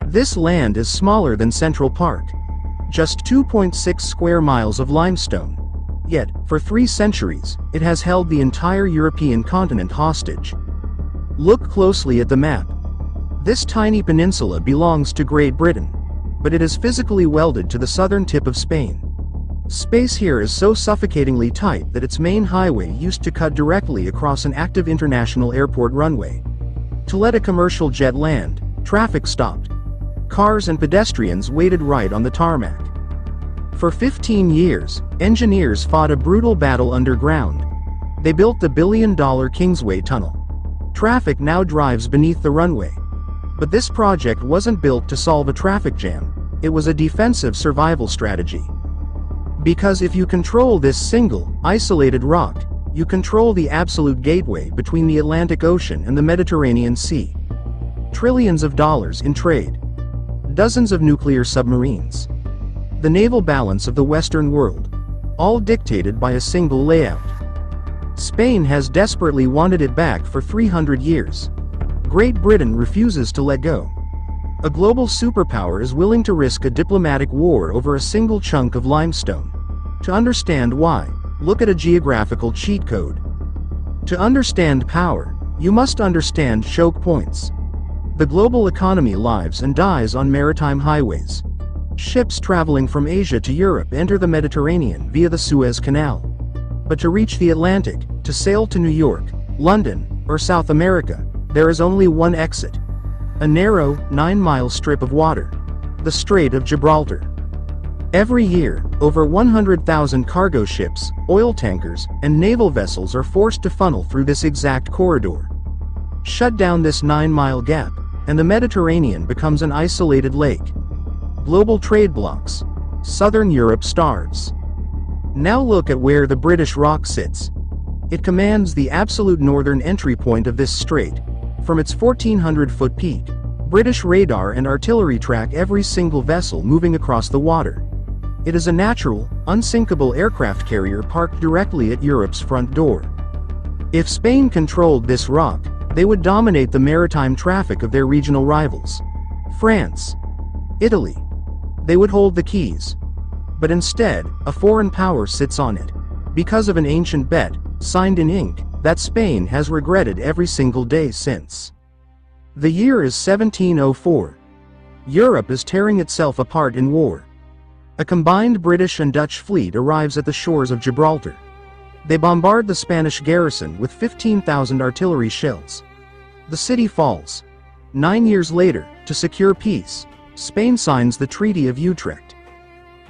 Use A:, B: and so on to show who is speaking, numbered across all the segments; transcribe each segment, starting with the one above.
A: This land is smaller than Central Park. Just 2.6 square miles of limestone. Yet, for 3 centuries, it has held the entire European continent hostage. Look closely at the map. This tiny peninsula belongs to Great Britain, but it is physically welded to the southern tip of Spain. Space here is so suffocatingly tight that its main highway used to cut directly across an active international airport runway. To let a commercial jet land, traffic stopped. Cars and pedestrians waited right on the tarmac. For 15 years, engineers fought a brutal battle underground. They built the billion-dollar Kingsway Tunnel. Traffic now drives beneath the runway. But this project wasn't built to solve a traffic jam. It was a defensive survival strategy. Because if you control this single, isolated rock, you control the absolute gateway between the Atlantic Ocean and the Mediterranean Sea. Trillions of dollars in trade. Dozens of nuclear submarines. The naval balance of the Western world. All dictated by a single layout. Spain has desperately wanted it back for 300 years. Great Britain refuses to let go. A global superpower is willing to risk a diplomatic war over a single chunk of limestone. To understand why, look at a geographical cheat code. To understand power, you must understand choke points. The global economy lives and dies on maritime highways. Ships traveling from Asia to Europe enter the Mediterranean via the Suez Canal. But to reach the Atlantic, to sail to New York, London, or South America, there is only one exit. A narrow, 9-mile strip of water. The Strait of Gibraltar. Every year, over 100,000 cargo ships, oil tankers, and naval vessels are forced to funnel through this exact corridor. Shut down this 9-mile gap, and the Mediterranean becomes an isolated lake. Global trade blocks. Southern Europe starves. Now look at where the British Rock sits. It commands the absolute northern entry point of this strait. From its 1,400-foot peak, British radar and artillery track every single vessel moving across the water. It is a natural, unsinkable aircraft carrier parked directly at Europe's front door. If Spain controlled this rock, they would dominate the maritime traffic of their regional rivals. France, Italy. They would hold the keys. But instead, a foreign power sits on it. Because of an ancient bet, signed in ink, that Spain has regretted every single day since. The year is 1704. Europe is tearing itself apart in war. A combined British and Dutch fleet arrives at the shores of Gibraltar. They bombard the Spanish garrison with 15,000 artillery shells. The city falls. 9 years later, to secure peace, Spain signs the Treaty of Utrecht.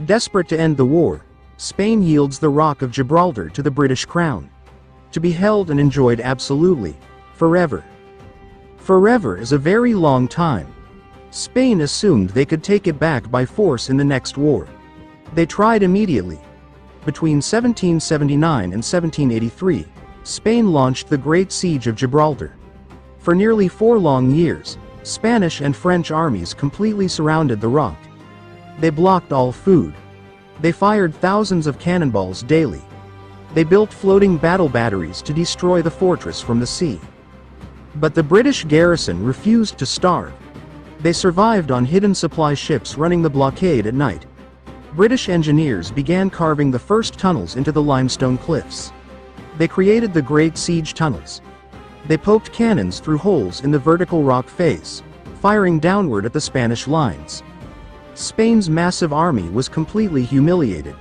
A: Desperate to end the war, Spain yields the Rock of Gibraltar to the British Crown. To be held and enjoyed absolutely, forever. Forever is a very long time. Spain assumed they could take it back by force in the next war. They tried immediately. Between 1779 and 1783, Spain launched the Great Siege of Gibraltar. For nearly 4 long years, Spanish and French armies completely surrounded the rock. They blocked all food. They fired thousands of cannonballs daily. They built floating battle batteries to destroy the fortress from the sea. But the British garrison refused to starve. They survived on hidden supply ships running the blockade at night. British engineers began carving the first tunnels into the limestone cliffs. They created the Great Siege tunnels. They poked cannons through holes in the vertical rock face, firing downward at the Spanish lines. Spain's massive army was completely humiliated.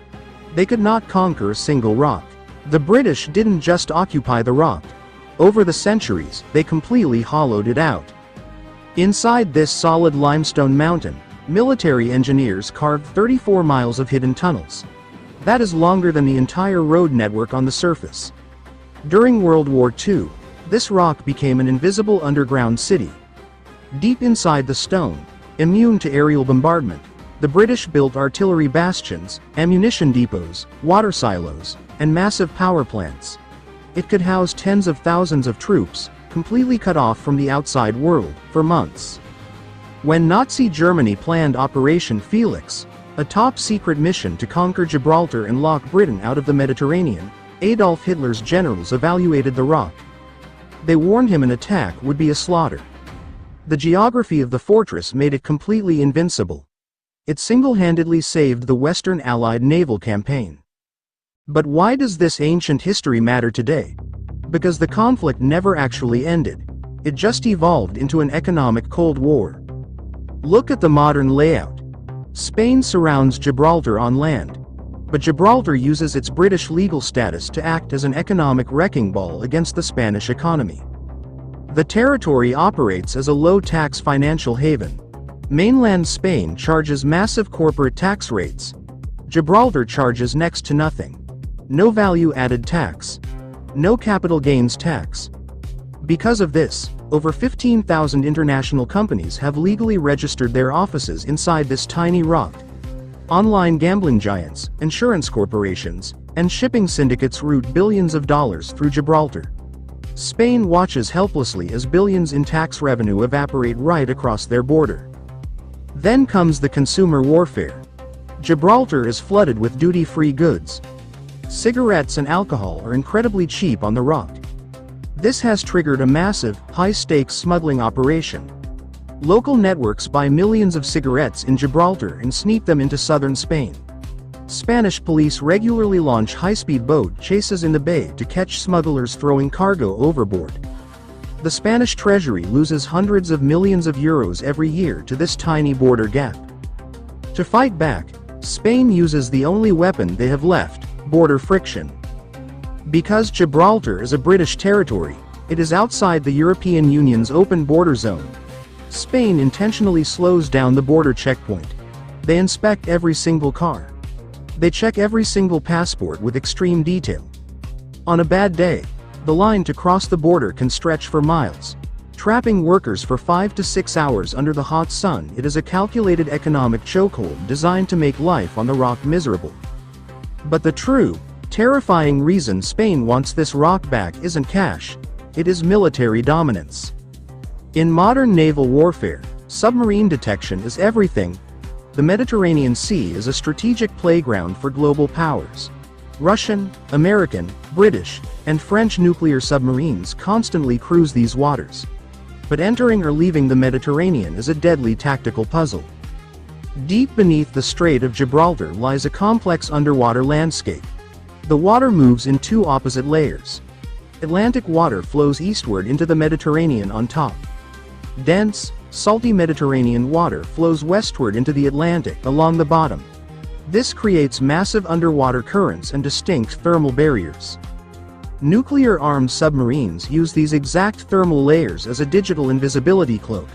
A: They could not conquer a single rock. The British didn't just occupy the rock. Over the centuries, they completely hollowed it out. Inside this solid limestone mountain, military engineers carved 34 miles of hidden tunnels. That is longer than the entire road network on the surface. During World War II, this rock became an invisible underground city. Deep inside the stone, immune to aerial bombardment, the British built artillery bastions, ammunition depots, water silos, and massive power plants. It could house tens of thousands of troops, completely cut off from the outside world, for months. When Nazi Germany planned Operation Felix, a top-secret mission to conquer Gibraltar and lock Britain out of the Mediterranean, Adolf Hitler's generals evaluated the rock. They warned him an attack would be a slaughter. The geography of the fortress made it completely invincible. It single-handedly saved the Western Allied naval campaign. But why does this ancient history matter today? Because the conflict never actually ended. It just evolved into an economic Cold War. Look at the modern layout. Spain surrounds Gibraltar on land, but Gibraltar uses its British legal status to act as an economic wrecking ball against the Spanish economy. The territory operates as a low-tax financial haven. Mainland Spain charges massive corporate tax rates. Gibraltar charges next to nothing. No value-added tax. No capital gains tax. Because of this, over 15,000 international companies have legally registered their offices inside this tiny rock. Online gambling giants, insurance corporations, and shipping syndicates route billions of dollars through Gibraltar. Spain watches helplessly as billions in tax revenue evaporate right across their border. Then comes the consumer warfare. Gibraltar is flooded with duty-free goods. Cigarettes and alcohol are incredibly cheap on the rock. This has triggered a massive, high-stakes smuggling operation. Local networks buy millions of cigarettes in Gibraltar and sneak them into southern Spain. Spanish police regularly launch high-speed boat chases in the bay to catch smugglers throwing cargo overboard. The Spanish treasury loses hundreds of millions of euros every year to this tiny border gap. To fight back, Spain uses the only weapon they have left: border friction. Because Gibraltar is a British territory, it is outside the European Union's open border zone. Spain intentionally slows down the border checkpoint. They inspect every single car. They check every single passport with extreme detail. On a bad day, the line to cross the border can stretch for miles. Trapping workers for 5 to 6 hours under the hot sun, it is a calculated economic chokehold designed to make life on the rock miserable. But the true, terrifying reason Spain wants this rock back isn't cash, it is military dominance. In modern naval warfare, submarine detection is everything. The Mediterranean Sea is a strategic playground for global powers. Russian, American, British, and French nuclear submarines constantly cruise these waters. But entering or leaving the Mediterranean is a deadly tactical puzzle. Deep beneath the Strait of Gibraltar lies a complex underwater landscape. The water moves in two opposite layers. Atlantic water flows eastward into the Mediterranean on top. Dense, salty Mediterranean water flows westward into the Atlantic along the bottom. This creates massive underwater currents and distinct thermal barriers. Nuclear-armed submarines use these exact thermal layers as a digital invisibility cloak.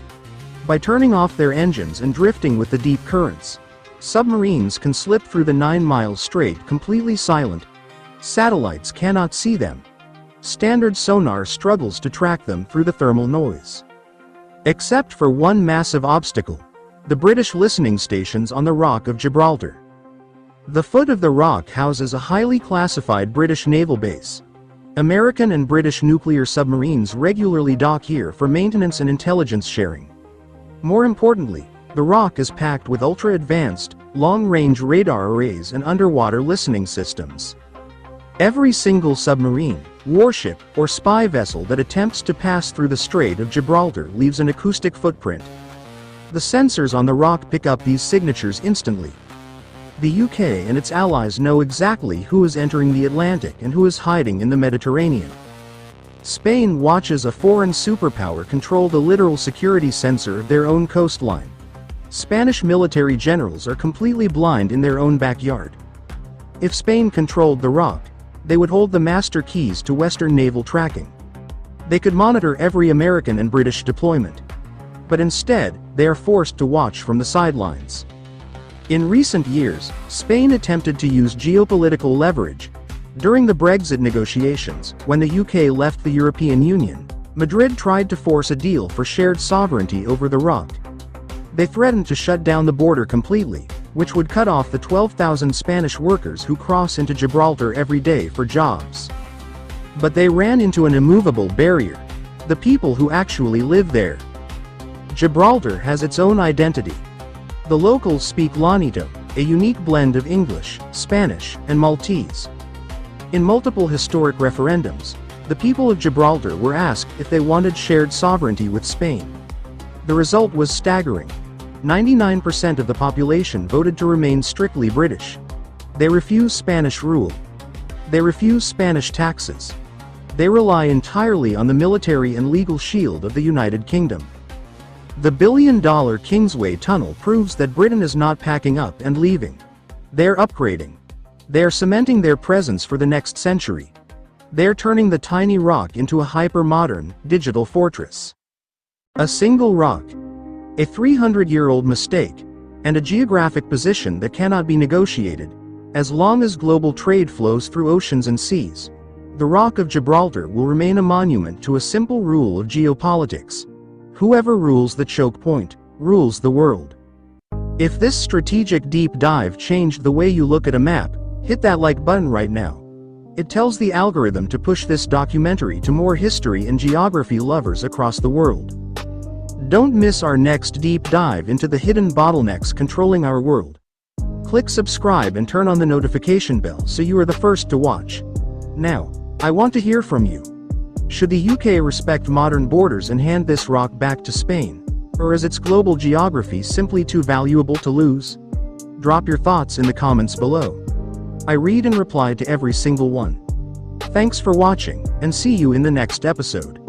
A: By turning off their engines and drifting with the deep currents, submarines can slip through the 9-mile strait completely silent. Satellites cannot see them. Standard sonar struggles to track them through the thermal noise. Except for one massive obstacle: the British listening stations on the Rock of Gibraltar. The foot of the rock houses a highly classified British naval base. American and British nuclear submarines regularly dock here for maintenance and intelligence sharing. More importantly, the rock is packed with ultra-advanced, long-range radar arrays and underwater listening systems. Every single submarine, warship, or spy vessel that attempts to pass through the Strait of Gibraltar leaves an acoustic footprint. The sensors on the rock pick up these signatures instantly. The UK and its allies know exactly who is entering the Atlantic and who is hiding in the Mediterranean. Spain watches a foreign superpower control the literal security sensor of their own coastline. Spanish military generals are completely blind in their own backyard. If Spain controlled the rock, they would hold the master keys to Western naval tracking. They could monitor every American and British deployment. But instead, they are forced to watch from the sidelines. In recent years, Spain attempted to use geopolitical leverage. During the Brexit negotiations, when the UK left the European Union, Madrid tried to force a deal for shared sovereignty over the rock. They threatened to shut down the border completely, which would cut off the 12,000 Spanish workers who cross into Gibraltar every day for jobs. But they ran into an immovable barrier: the people who actually live there. Gibraltar has its own identity. The locals speak Llanito, a unique blend of English, Spanish, and Maltese. In multiple historic referendums, the people of Gibraltar were asked if they wanted shared sovereignty with Spain. The result was staggering. 99% of the population voted to remain strictly British. They refuse Spanish rule. They refuse Spanish taxes. They rely entirely on the military and legal shield of the United Kingdom. The billion-dollar Kingsway Tunnel proves that Britain is not packing up and leaving. They're upgrading. They're cementing their presence for the next century. They're turning the tiny rock into a hyper-modern, digital fortress. A single rock, a 300-year-old mistake, and a geographic position that cannot be negotiated. As long as global trade flows through oceans and seas, the Rock of Gibraltar will remain a monument to a simple rule of geopolitics. Whoever rules the choke point, rules the world. If this strategic deep dive changed the way you look at a map, hit that like button right now. It tells the algorithm to push this documentary to more history and geography lovers across the world. Don't miss our next deep dive into the hidden bottlenecks controlling our world. Click subscribe and turn on the notification bell so you are the first to watch. Now, I want to hear from you. Should the UK respect modern borders and hand this rock back to Spain? Or is its global geography simply too valuable to lose? Drop your thoughts in the comments below. I read and reply to every single one. Thanks for watching, and see you in the next episode.